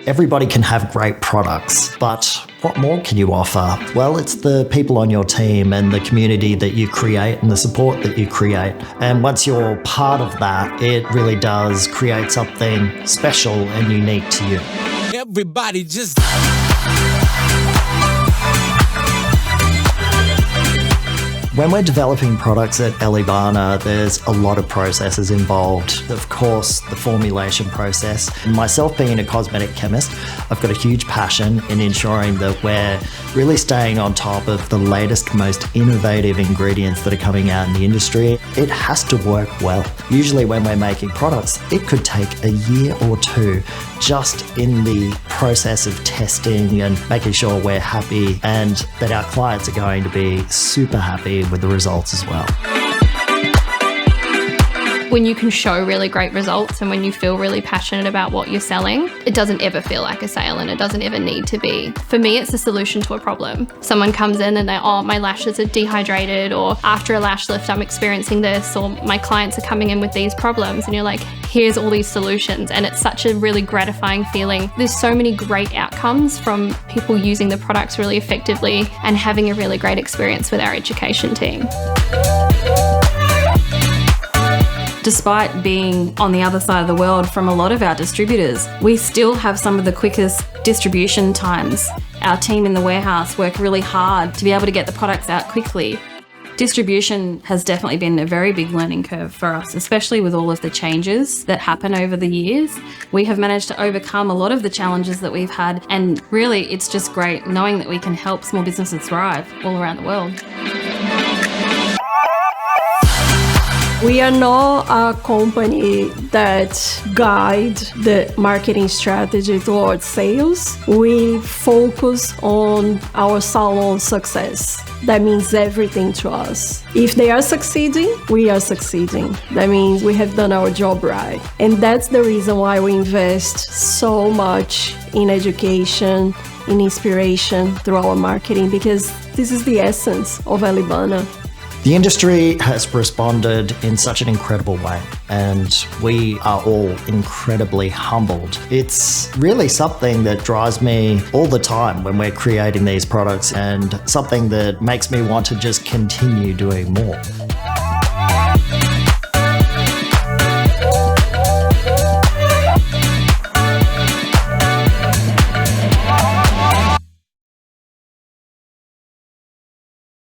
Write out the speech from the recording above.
Everybody can have great products, but what more can you offer? Well, it's the people on your team and the community that you create and the support that you create. And once you're part of that, it really does create something special and unique to you. Everybody just... When we're developing products at Elleebana, there's a lot of processes involved. Of course, the formulation process. Myself being a cosmetic chemist, I've got a huge passion in ensuring that we're really staying on top of the latest, most innovative ingredients that are coming out in the industry. It has to work well. Usually when we're making products, it could take a year or two just in the process of testing and making sure we're happy and that our clients are going to be super happy with the results as well. When you can show really great results and when you feel really passionate about what you're selling, it doesn't ever feel like a sale and it doesn't ever need to be. For me, it's a solution to a problem. Someone comes in and they're, oh, my lashes are dehydrated, or after a lash lift, I'm experiencing this, or my clients are coming in with these problems, and you're like, here's all these solutions. And it's such a really gratifying feeling. There's so many great outcomes from people using the products really effectively and having a really great experience with our education team. Despite being on the other side of the world from a lot of our distributors, we still have some of the quickest distribution times. Our team in the warehouse work really hard to be able to get the products out quickly. Distribution has definitely been a very big learning curve for us, especially with all of the changes that happen over the years. We have managed to overcome a lot of the challenges that we've had, and really it's just great knowing that we can help small businesses thrive all around the world. We are not a company that guide the marketing strategy towards sales. We focus on our salon success. That means everything to us. If they are succeeding, we are succeeding. That means we have done our job right. And that's the reason why we invest so much in education, in inspiration through our marketing, because this is the essence of Elleebana. The industry has responded in such an incredible way, and we are all incredibly humbled. It's really something that drives me all the time when we're creating these products, and something that makes me want to just continue doing more.